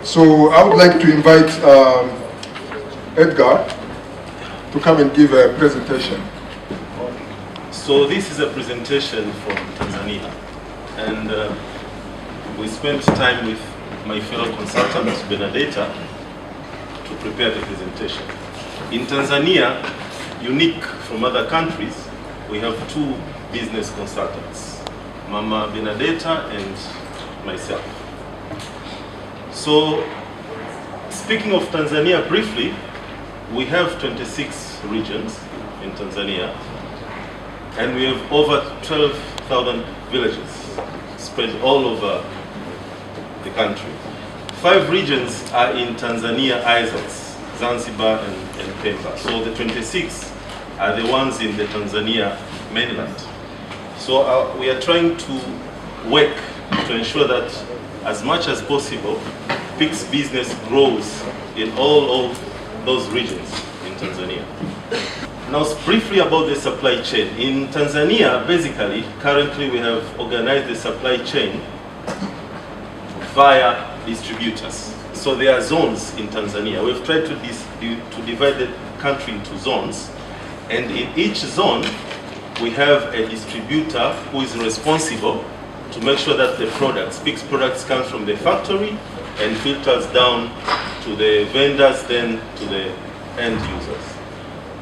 So I would like to invite Edgar to come and give a presentation. So this is a presentation from Tanzania, and we spent time with my fellow consultant, Benedetta, to prepare the presentation. In Tanzania, unique from other countries, we have two business consultants, Mama Benedetta and myself. So, speaking of Tanzania briefly, we have 26 regions in Tanzania, and we have over 12,000 villages spread all over the country. 5 regions are in Tanzania islands, Zanzibar and Pemba. So the 26 are the ones in the Tanzania mainland. So we are trying to work to ensure that as much as possible, PICS business grows in all of those regions in Tanzania. Now, briefly about the supply chain. In Tanzania, basically, currently we have organized the supply chain via distributors. So there are zones in Tanzania. We've tried to divide the country into zones, and in each zone we have a distributor who is responsible to make sure that the products, PICS products, come from the factory and filters down to the vendors, then to the end users.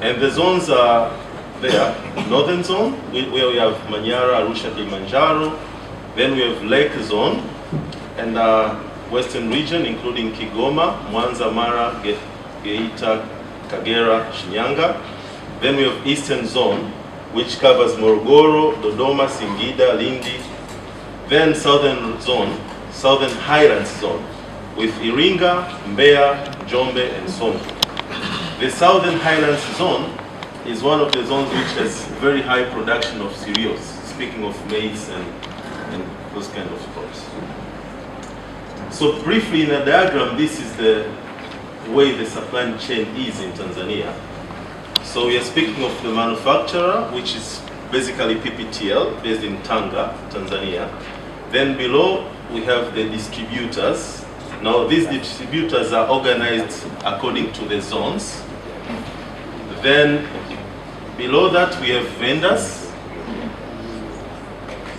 And the zones are there. Northern zone, where we have Manyara, Arusha, Kilimanjaro. Then we have Lake zone, and Western region, including Kigoma, Mwanza, Mara, Geita, Kagera, Shinyanga. Then we have Eastern zone, which covers Morogoro, Dodoma, Singida, Lindi. Then Southern zone, Southern Highlands zone, with Iringa, Mbeya, Njombe, and Songwe. The Southern Highlands zone is one of the zones which has very high production of cereals, speaking of maize and those kind of crops. So briefly in a diagram, this is the way the supply chain is in Tanzania. So we are speaking of the manufacturer, which is basically PPTL, based in Tanga, Tanzania. Then below we have the distributors. Now these distributors are organized according to the zones. Then below that we have vendors.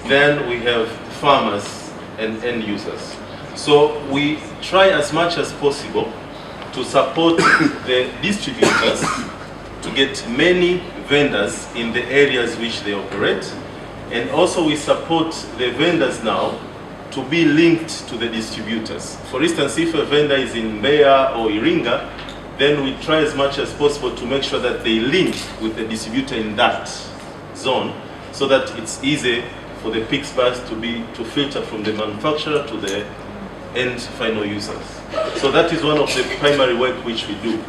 Then we have farmers and end users. So we try as much as possible to support the distributors to get many vendors in the areas which they operate. And also we support the vendors now to be linked to the distributors. For instance, if a vendor is in Mbeya or Iringa, then we try as much as possible to make sure that they link with the distributor in that zone, so that it's easy for the PICS bus to filter from the manufacturer to the end final users. So that is one of the primary work which we do.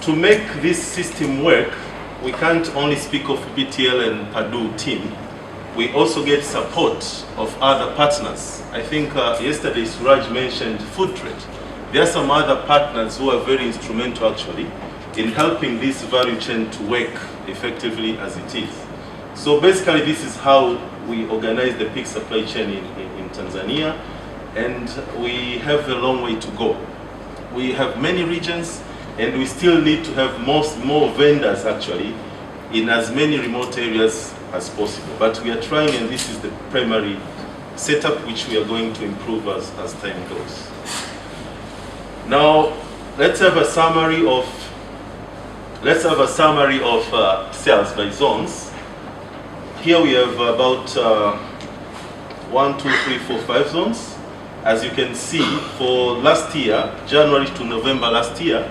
To make this system work, we can't only speak of BTL and Purdue team. We also get support of other partners. I think yesterday Suraj mentioned food trade. There are some other partners who are very instrumental actually in helping this value chain to work effectively as it is. So basically this is how we organize the PICS supply chain in Tanzania, and we have a long way to go. We have many regions, and we still need to have more vendors actually in as many remote areas as possible. But we are trying, and this is the primary setup which we are going to improve as time goes. Now, let's have a summary of sales by zones. Here we have about 1, 2, 3, 4, 5 zones. As you can see, for last year, January to November last year,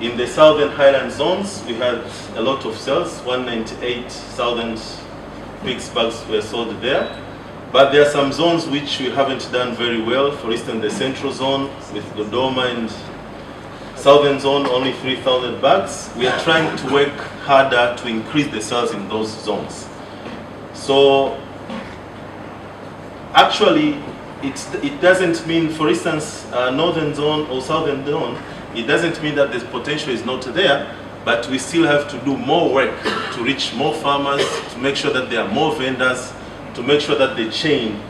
in the Southern Highland zones, we had a lot of sales. 198,000 PICS bags were sold there. But there are some zones which we haven't done very well. For instance, the Central Zone with Dodoma and Southern Zone, only 3,000 bags. We are trying to work harder to increase the sales in those zones. So actually, it doesn't mean, for instance, Northern Zone or Southern Zone, it doesn't mean that the potential is not there, but we still have to do more work to reach more farmers, to make sure that there are more vendors, to make sure that the chain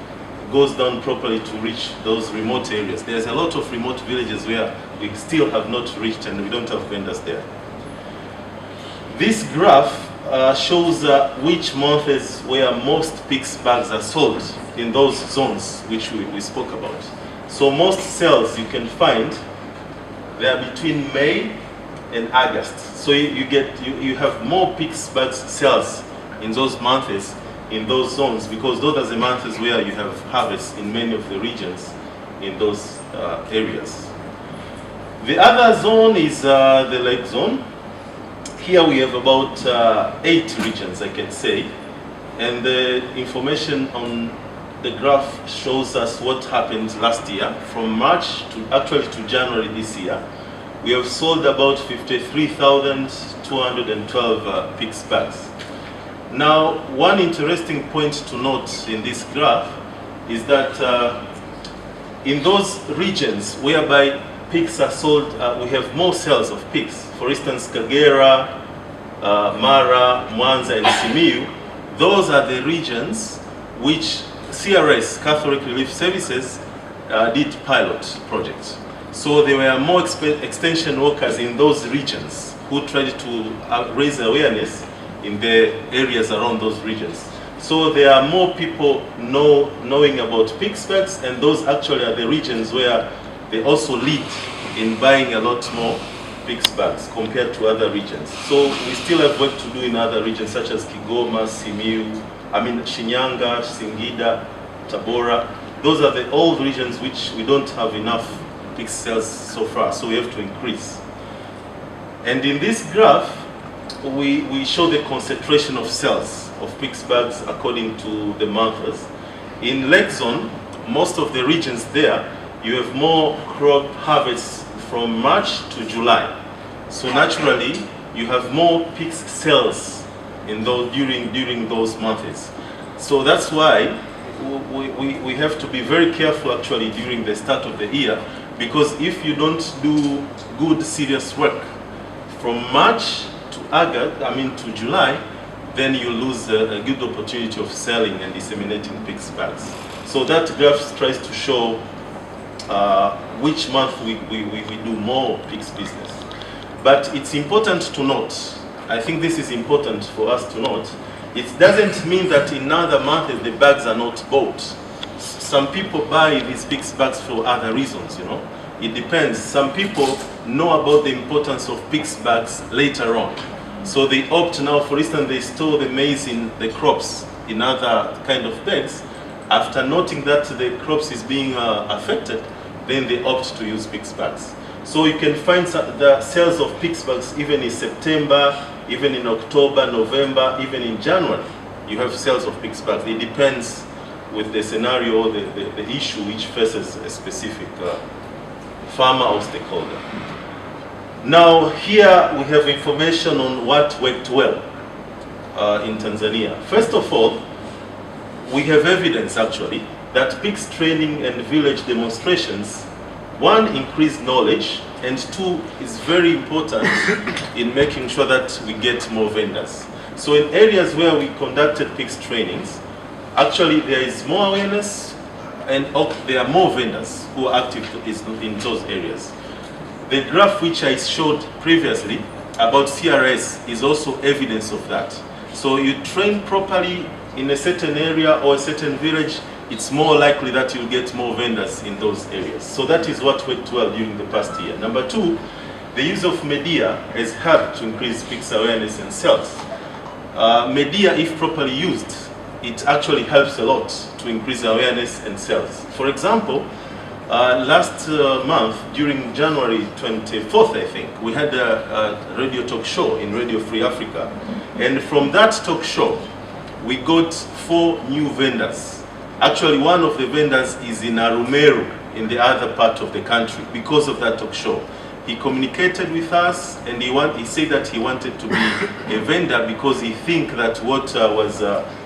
goes down properly to reach those remote areas. There's a lot of remote villages where we still have not reached and we don't have vendors there. This graph shows which months where most PICS bags are sold in those zones which we spoke about. So most sales you can find, they are between May and August. So you have more PICS bags sales in those months, in those zones, because those are the months where you have harvests in many of the regions in those areas. The other zone is the lake zone. Here we have about 8 regions, I can say, and the information on the graph shows us what happened last year. From March to January this year, we have sold about 53,212 PICS bags. Now, one interesting point to note in this graph is that in those regions whereby PICS are sold, we have more sales of PICS. For instance, Kagera, Mara, Mwanza, and Simiyu. Those are the regions which CRS, Catholic Relief Services, did pilot projects. So there were more extension workers in those regions who tried to raise awareness in the areas around those regions. So there are more people knowing about PICS bags, and those actually are the regions where they also lead in buying a lot more PICS bags compared to other regions. So we still have work to do in other regions such as Kigoma, Simiyu, Shinyanga, Singida, Tabora. Those are the old regions which we don't have enough PICS sales so far, so we have to increase. And in this graph, we show the concentration of sales of PICS bags according to the months. In Lake Zone, most of the regions there, you have more crop harvests from March to July. So naturally, you have more PICS sales in those, during those months. So that's why we have to be very careful actually during the start of the year, because if you don't do good serious work from March to August, to July, then you lose a good opportunity of selling and disseminating PICS bags. So that graph tries to show which month we do more PICS business. But it's important to note, I think this is important for us to note, it doesn't mean that in other months the bags are not bought. Some people buy these PICS bags for other reasons, you know. It depends. Some people know about the importance of PICS bags later on. So they opt now, for instance, they store the maize in the crops in other kind of bags. After noting that the crops is being affected, then they opt to use PICS bags. So you can find the sales of PICS bags even in September, even in October, November, even in January. You have sales of PICS bags. It depends with the scenario or the issue which faces a specific farmer or stakeholder. Now here we have information on what worked well in Tanzania. First of all, we have evidence actually that PICS training and village demonstrations, one, increase knowledge, and two, is very important in making sure that we get more vendors. So in areas where we conducted PICS trainings, actually there is more awareness and there are more vendors who are active in those areas. The graph which I showed previously about CRS is also evidence of that. So you train properly in a certain area or a certain village, it's more likely that you'll get more vendors in those areas. So that is what worked well during the past year. Number two, the use of media has helped to increase PICS awareness and sales. Media, if properly used, it actually helps a lot to increase awareness and sales. For example, last month, during January 24th, I think, we had a radio talk show in Radio Free Africa. And from that talk show, we got 4 new vendors. Actually, one of the vendors is in Arumeru, in the other part of the country, because of that talk show. He communicated with us, and he said that he wanted to be a vendor because he thinks that what was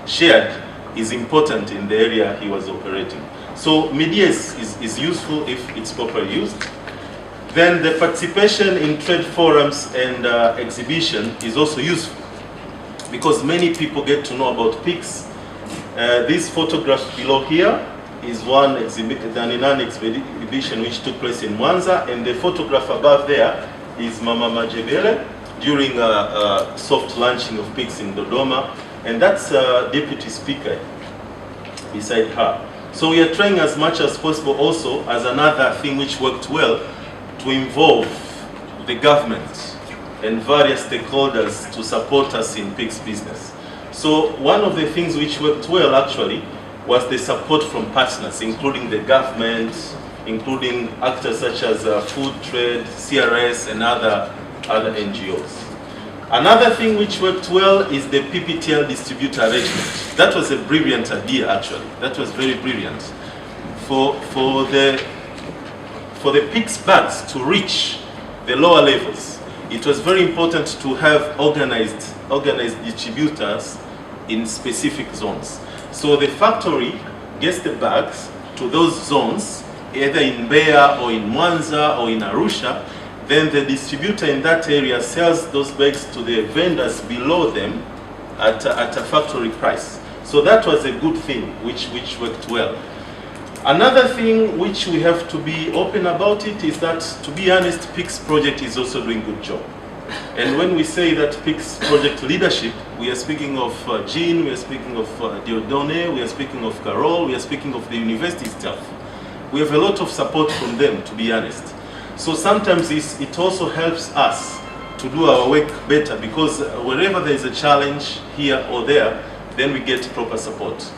shared is important in the area he was operating. So media is useful if it's properly used. Then the participation in trade forums and exhibition is also useful because many people get to know about PICS. These photographs below here is one exhibition which took place in Mwanza, and the photograph above there is Mama Majebele during a soft launching of PICS in Dodoma, and that's Deputy Speaker beside her. So we are trying as much as possible also, as another thing which worked well, to involve the government and various stakeholders to support us in PICS business. So one of the things which worked well actually was the support from partners, including the government, including actors such as Food Trade, CRS, and other NGOs. Another thing which worked well is the PPTL distributor arrangement. That was a brilliant idea, actually. That was very brilliant. For the PICS bags to reach the lower levels, it was very important to have organized distributors in specific zones. So the factory gets the bags to those zones, either in Mbeya or in Mwanza or in Arusha. Then the distributor in that area sells those bags to the vendors below them at a factory price. So that was a good thing which worked well. Another thing which we have to be open about it is that, to be honest, PICS project is also doing a good job. And when we say that PICS project leadership, we are speaking of Jean, we are speaking of Diodone, we are speaking of Carol, we are speaking of the university staff. We have a lot of support from them, to be honest. So sometimes it also helps us to do our work better, because wherever there is a challenge here or there, then we get proper support.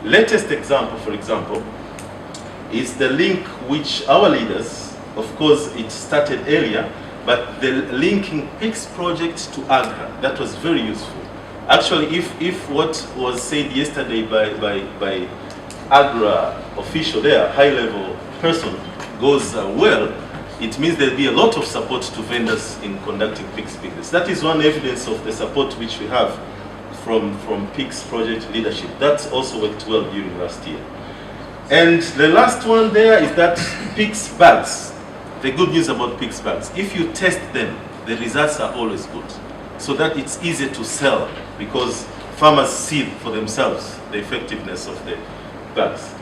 Latest example, for example, is the link which our leaders, of course it started earlier, but the linking PICS project to AGRA, that was very useful. Actually, if what was said yesterday by AGRA official there, high-level person, goes well, it means there'll be a lot of support to vendors in conducting PICS business. That is one evidence of the support which we have from PICS project leadership. That also worked well during last year. And the last one there is that PICS bags. The good news about PICS bags, if you test them, the results are always good. So that it's easy to sell, because farmers see for themselves the effectiveness of the bags.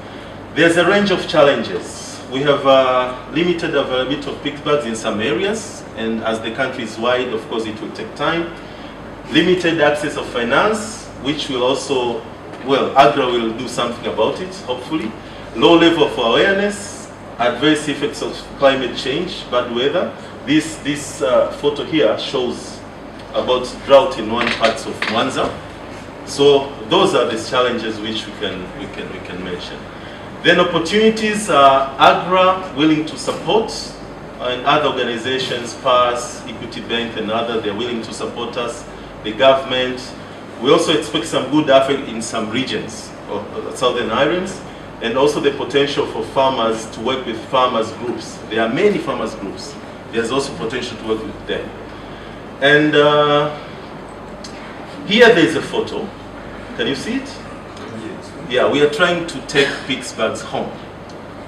There's a range of challenges. We have limited availability of PICS bags in some areas, and as the country is wide, of course, it will take time. Limited access of finance, which will also, well, AGRA will do something about it, hopefully. Low level of awareness, adverse effects of climate change, bad weather. This photo here shows about drought in one part of Mwanza. So those are the challenges which we can mention. Then opportunities are AGRA willing to support, and other organizations, PAS, Equity Bank, and others, they're willing to support us. The government. We also expect some good effort in some regions of southern islands, and also the potential for farmers to work with farmers groups. There are many farmers groups. There's also potential to work with them. And here there's a photo. Can you see it? Yes. Yeah, we are trying to take PICS bags home.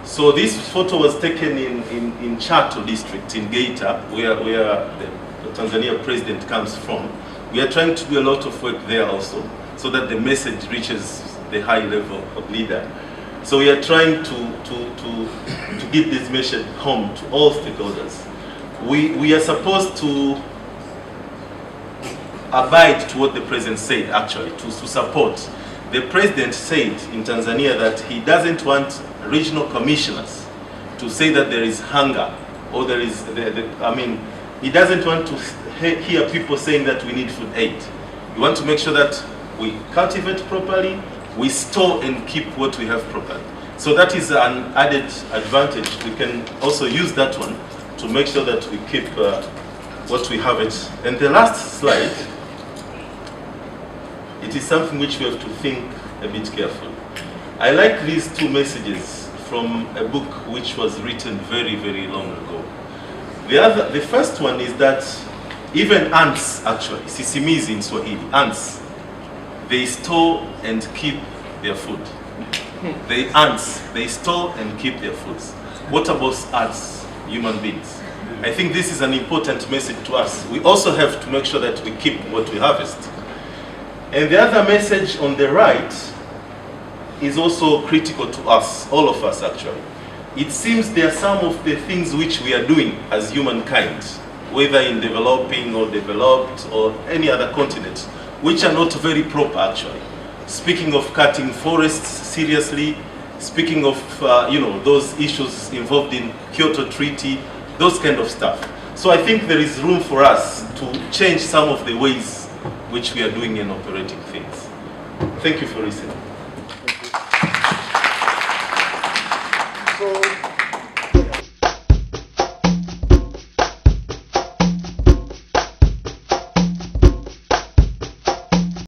So this photo was taken in Chato district in Mgeta, where the Tanzania president comes from. We are trying to do a lot of work there also, so that the message reaches the high level of leader. So we are trying to get this message home to all stakeholders. We are supposed to abide to what the president said, actually, to support. The president said in Tanzania that he doesn't want regional commissioners to say that there is hunger, or there is, he doesn't want to hear people saying that we need food aid. We want to make sure that we cultivate properly, we store and keep what we have properly. So that is an added advantage. We can also use that one to make sure that we keep what we have it. And the last slide, it is something which we have to think a bit carefully. I like these two messages from a book which was written very, very long ago. The first one is that even ants, actually, sisimizi in Swahili, ants, they store and keep their food. The ants, they store and keep their foods. What about us, human beings? I think this is an important message to us. We also have to make sure that we keep what we harvest. And the other message on the right is also critical to us, all of us actually. It seems there are some of the things which we are doing as humankind, whether in developing or developed or any other continent, which are not very proper actually. Speaking of cutting forests seriously, speaking of those issues involved in Kyoto Treaty, those kind of stuff. So I think there is room for us to change some of the ways which we are doing and operating things. Thank you for listening.